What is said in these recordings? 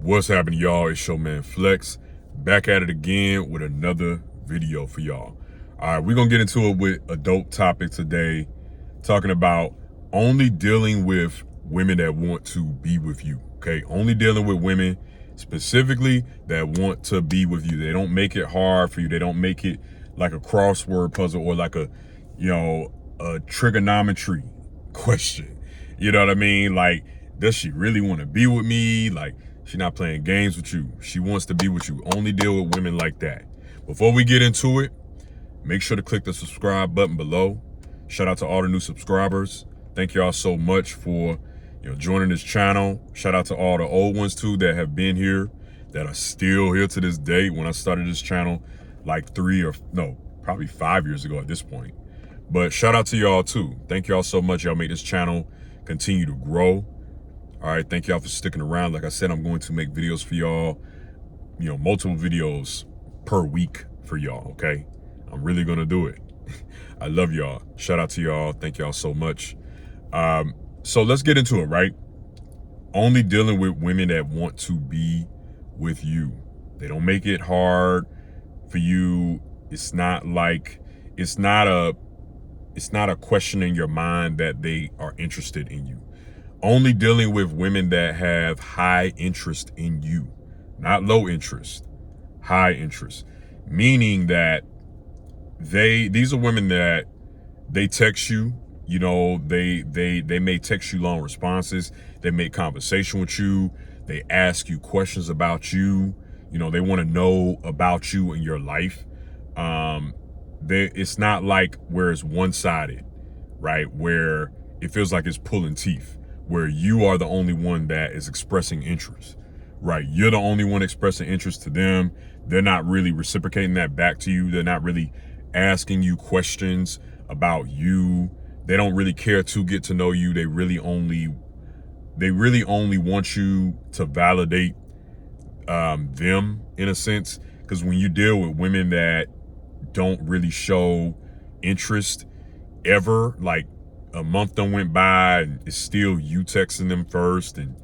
What's happening, y'all? It's your man Flex, back at it again with another video for y'all. All right, we're gonna get into it with a dope topic today, talking about only dealing with women that want to be with you. Okay, only dealing with women specifically that want to be with you. They don't make it hard for you. They don't make it like a crossword puzzle or like a trigonometry question. You know what I mean? Like, does she really want to be with me? Like, she's not playing games with you. She wants to be with you. Only deal with women like that. Before we get into it, make sure to click the subscribe button below. Shout out to all the new subscribers. Thank y'all so much for joining this channel. Shout out to all the old ones too that have been here, that are still here to this day. When I started this channel like probably 5 years ago at this point. But shout out to y'all too. Thank y'all so much. Y'all make this channel continue to grow. All right, thank y'all for sticking around. Like I said, I'm going to make videos for y'all, multiple videos per week for y'all, okay? I'm really gonna do it. I love y'all. Shout out to y'all. Thank y'all so much. So let's get into it, right? Only dealing with women that want to be with you. They don't make it hard for you. It's not a question in your mind that they are interested in you. Only dealing with women that have high interest in you, not low interest, high interest, meaning that these are women that they text you, they may text you long responses. They make conversation with you. They ask you questions about you. They want to know about you and your life. It's not like where it's one-sided, right? Where it feels like it's pulling teeth, where you are the only one that is expressing interest, right? You're the only one expressing interest to them. They're not really reciprocating that back to you. They're not really asking you questions about you. They don't really care to get to know you. They really only want you to validate them in a sense. Because when you deal with women that don't really show interest ever, like a month done went by and it's still you texting them first, and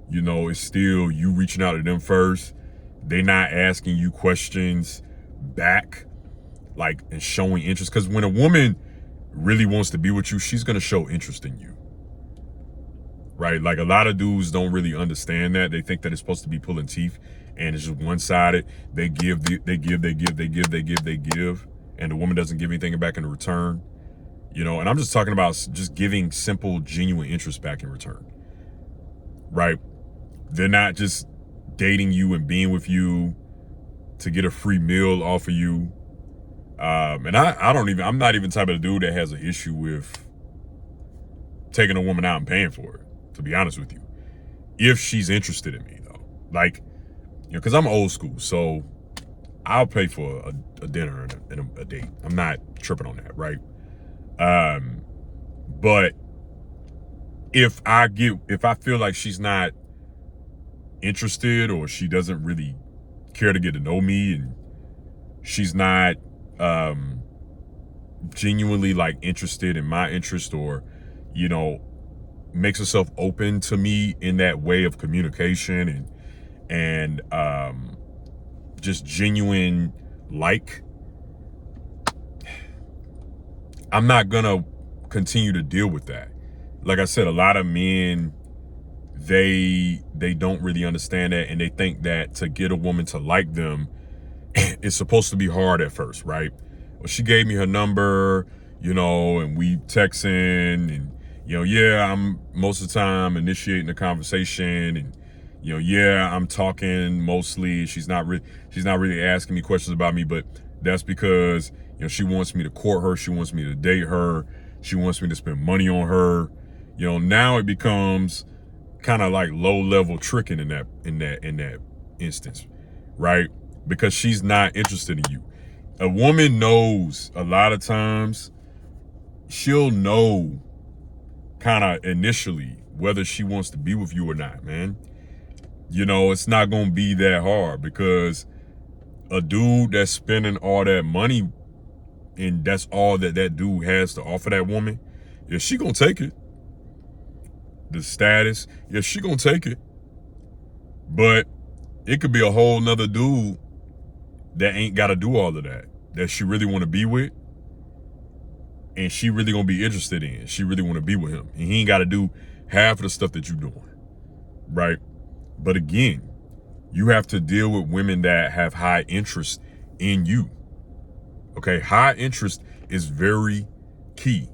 it's still you reaching out to them first. They're not asking you questions back, like, and showing interest. Because when a woman really wants to be with you, she's gonna show interest in you, right? Like, a lot of dudes don't really understand that. They think that it's supposed to be pulling teeth and it's just one-sided. They give, and the woman doesn't give anything back in return. And I'm just talking about just giving simple, genuine interest back in return, right? They're not just dating you and being with you to get a free meal off of you. And I'm not even the type of dude that has an issue with taking a woman out and paying for it, to be honest with you. If she's interested in me, though. Like, because I'm old school, so I'll pay for a dinner and a date. I'm not tripping on that, right? But if I feel like she's not interested, or she doesn't really care to get to know me, and she's not genuinely like interested in my interest, or makes herself open to me in that way of communication and just genuine, like, I'm not gonna continue to deal with that. Like I said, a lot of men, they don't really understand that, and they think that to get a woman to like them, it's supposed to be hard at first, right? Well, she gave me her number, and we texting, and I'm most of the time initiating the conversation, and I'm talking mostly. She's not really asking me questions about me, but that's because she wants me to court her. She wants me to date her. She wants me to spend money on her. Now it becomes kind of like low-level tricking in that instance, right? Because she's not interested in you. A woman knows a lot of times. She'll know kind of initially whether she wants to be with you or not, man. It's not going to be that hard, because a dude that's spending all that money and that's all that dude has to offer that woman, yeah, she gonna take it. The status, yeah, she gonna take it. But It could be a whole nother dude that ain't got to do all of that she really want to be with, and she really gonna be interested in. She really want to be with him, and he ain't got to do half of the stuff that you doing, right? But again, you have to deal with women that have high interest in you. Okay, high interest is very key,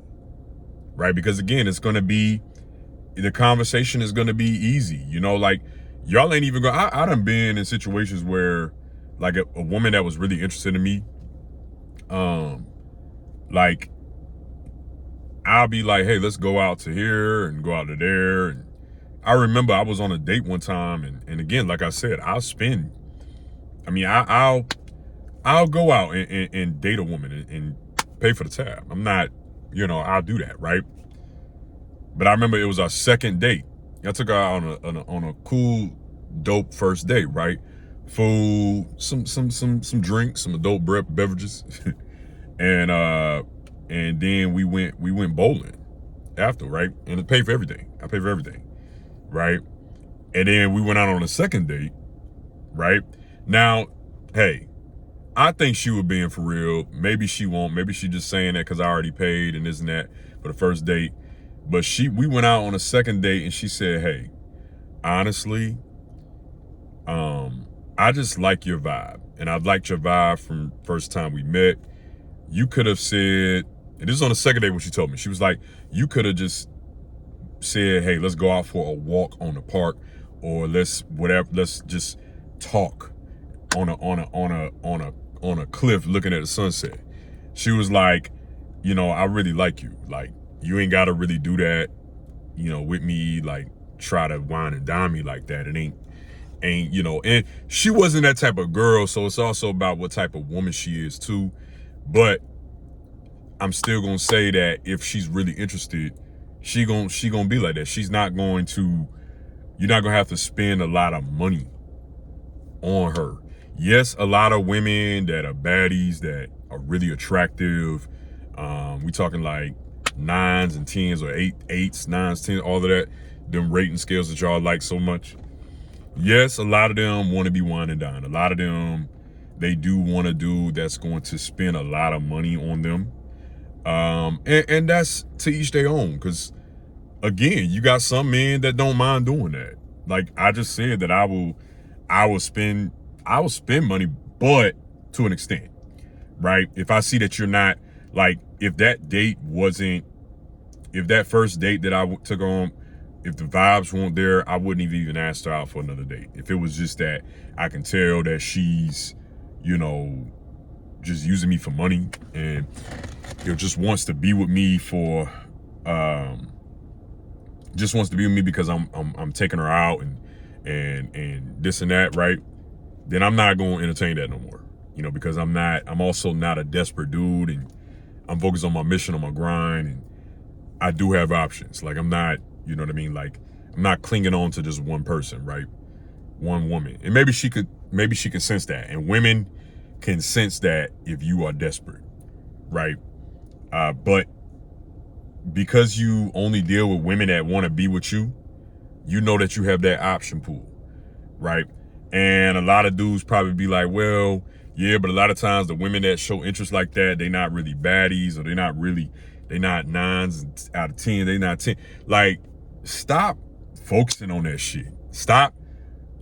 right? Because again, the conversation is gonna be easy. You know, like y'all ain't even going. I done been in situations where, like a woman that was really interested in me, like I'll be like, hey, let's go out to here and go out to there. And I remember I was on a date one time, and again, like I said, I'll spend. I mean, I'll go out and date a woman and pay for the tab. I'm not, I'll do that, right? But I remember it was our second date. I took her out on a cool, dope first date, right? Food, some drinks, some adult beverages, and then we went bowling after, right? And I paid for everything. Right? And then we went out on a second date, right? Now, hey, I think she was being for real. Maybe she won't. Maybe she just saying that because I already paid and this and that for the first date. But we went out on a second date and she said, hey, honestly, I just like your vibe. And I've liked your vibe from first time we met. You could have said, and this is on the second date when she told me, she was like, you could have just said, hey, let's go out for a walk on the park, or let's just talk on a cliff looking at the sunset. She was like, I really like you. Like, you ain't gotta really do that, with me, like try to wine and dine me like that. It ain't, and she wasn't that type of girl, so it's also about what type of woman she is too. But I'm still gonna say that if she's really interested, she gonna be like that. You're not gonna have to spend a lot of money on her. Yes, a lot of women that are baddies that are really attractive. We talking like 9s and 10s, or 8s, 9s, 10s, all of that. Them rating scales that y'all like so much. Yes, a lot of them want to be wine and dine. A lot of them, they do want a dude that's going to spend a lot of money on them. And that's to each their own, because again, you got some men that don't mind doing that. Like I just said, that I will spend money, but to an extent, right? If I see that you're not, like, if that first date that I took on, if the vibes weren't there, I wouldn't have even asked her out for another date. If it was just that I can tell that she's, just using me for money, and just wants to be with me because I'm taking her out and this and that, right? Then I'm not going to entertain that no more. Because I'm also not a desperate dude, and I'm focused on my mission, on my grind, and I do have options. Like, I'm not, you know what I mean? Like, I'm not clinging on to just one person, right? One woman. And maybe she could sense that. And women can sense that if you are desperate, right? But because you only deal with women that want to be with you, you know that you have that option pool, right? And a lot of dudes probably be like, well, yeah, but a lot of times the women that show interest like that, they not really baddies, or they not 9s out of 10, they not 10. Like, stop focusing on that shit. Stop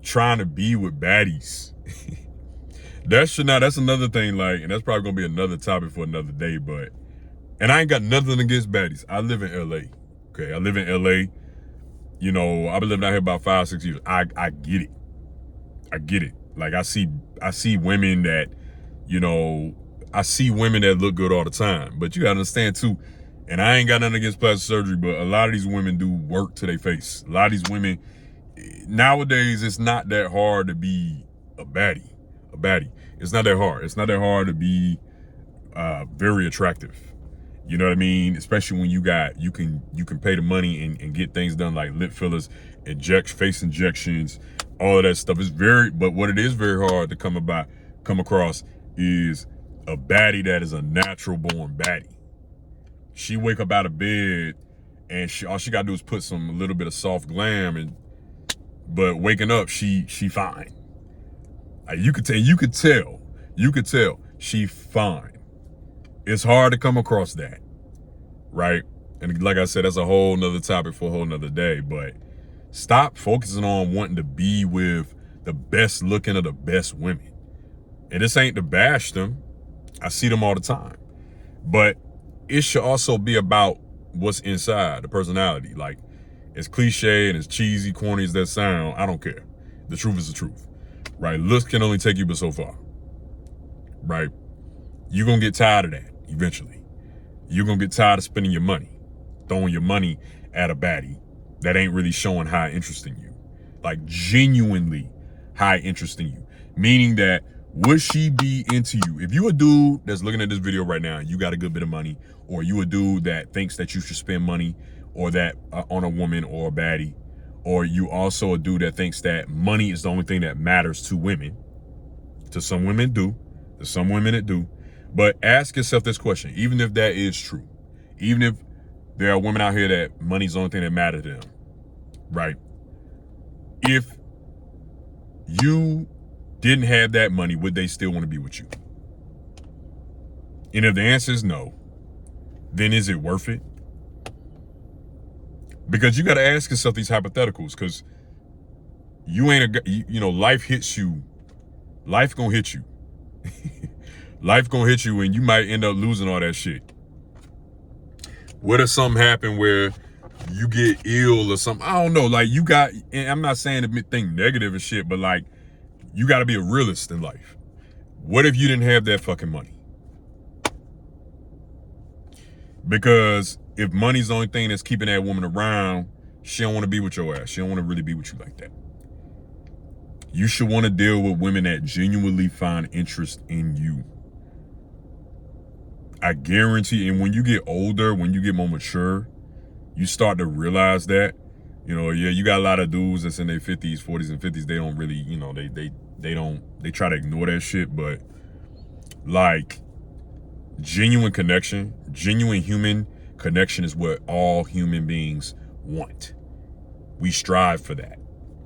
trying to be with baddies. That's another thing, like, and that's probably gonna be another topic for another day, but, and I ain't got nothing against baddies. I live in LA. Okay, I live in LA. I've been living out here about 5-6 years. I get it. Like, I see women that, I see women that look good all the time. But you gotta understand too, and I ain't got nothing against plastic surgery, but a lot of these women do work to their face. A lot of these women, nowadays, it's not that hard to be a baddie. It's not that hard. It's not that hard to be very attractive. You know what I mean? Especially when you can pay the money and get things done like lip fillers, face injections, all of that stuff. But what it is very hard to come across is a baddie that is a natural born baddie. She wake up out of bed and all she gotta do is put a little bit of soft glam, but waking up she fine. You could tell she fine. It's hard to come across that, right? And like I said, that's a whole nother topic for a whole nother day, but stop focusing on wanting to be with the best looking of the best women. And this ain't to bash them. I see them all the time. But it should also be about what's inside, the personality. Like, as cliche and as cheesy, corny as that sound, I don't care. The truth is the truth, right? Looks can only take you but so far, right? You're going to get tired of that eventually. You're going to get tired of spending your money, throwing your money at a baddie that ain't really showing high interest in you. Like, genuinely high interest in you. Meaning that, would she be into you? If you a dude that's looking at this video right now, you got a good bit of money, or you a dude that thinks that you should spend money or that on a woman or a baddie, or you also a dude that thinks that money is the only thing that matters to women. To some women do, to some women it do. But ask yourself this question, even if that is true, even if there are women out here that money's the only thing that matters to them, right? If you didn't have that money, would they still want to be with you? And if the answer is no, then is it worth it? Because you got to ask yourself these hypotheticals, because you ain't life hits you. Life gonna hit you. Life gonna hit you and you might end up losing all that shit. What if something happen where you get ill or something? I don't know. Like, you got, and I'm not saying to think negative and shit, but like, you got to be a realist in life. What if you didn't have that fucking money? Because if money's the only thing that's keeping that woman around, she don't want to be with your ass. She don't want to really be with you like that. You should want to deal with women that genuinely find interest in you. I guarantee, and when you get older, when you get more mature, you start to realize that, yeah, you got a lot of dudes that's in their 50s, 40s, and 50s. They don't really, they try to ignore that shit. But like, genuine connection, genuine human connection is what all human beings want. We strive for that.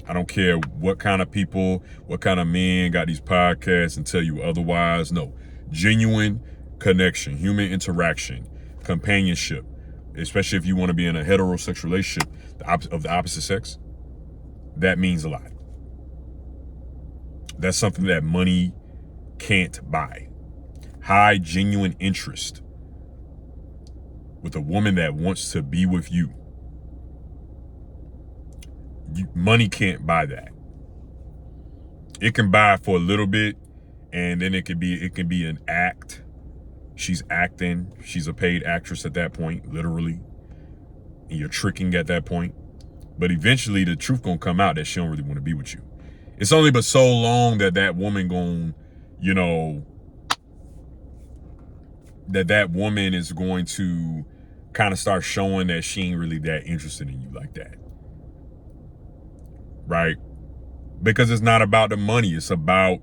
I don't care what kind of people, what kind of men got these podcasts and tell you otherwise. No, genuine connection, human interaction, companionship, especially if you want to be in a heterosexual relationship of the opposite sex, that means a lot. That's something that money can't buy. High, genuine interest with a woman that wants to be with you. Money can't buy that. It can buy for a little bit, and then it can be an act. She's acting. She's a paid actress at that point, literally. And you're tricking at that point. But eventually the truth gonna come out that she don't really want to be with you. It's only but so long that woman gon', that woman is going to kind of start showing that she ain't really that interested in you like that. Right? Because it's not about the money. It's about,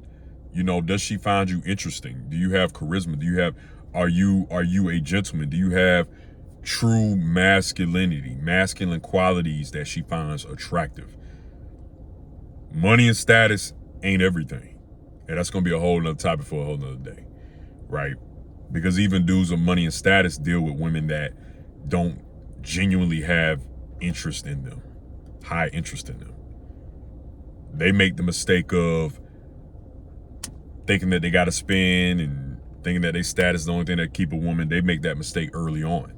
does she find you interesting? Do you have charisma? Are you a gentleman? Do you have true masculinity, masculine qualities that she finds attractive? Money and status ain't everything. And that's going to be a whole nother topic for a whole nother day. Right? Because even dudes with money and status deal with women that don't genuinely have interest in them, high interest in them. They make the mistake of thinking that they got to spend and thinking that their status is the only thing that keep a woman. They make that mistake early on.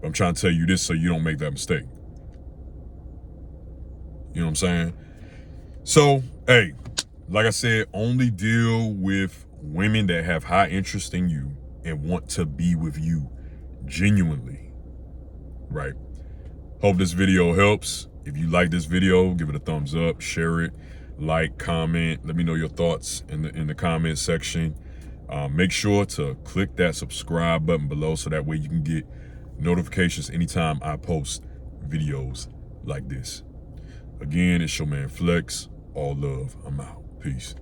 I'm trying to tell you this so you don't make that mistake. You know what I'm saying? So, hey, like I said, only deal with women that have high interest in you and want to be with you genuinely, right? Hope this video helps. If you like this video, give it a thumbs up, share it, like, comment. Let me know your thoughts in the comment section. Make sure to click that subscribe button below so that way you can get notifications anytime I post videos like this. Again, it's your man Flex. All love. I'm out. Peace.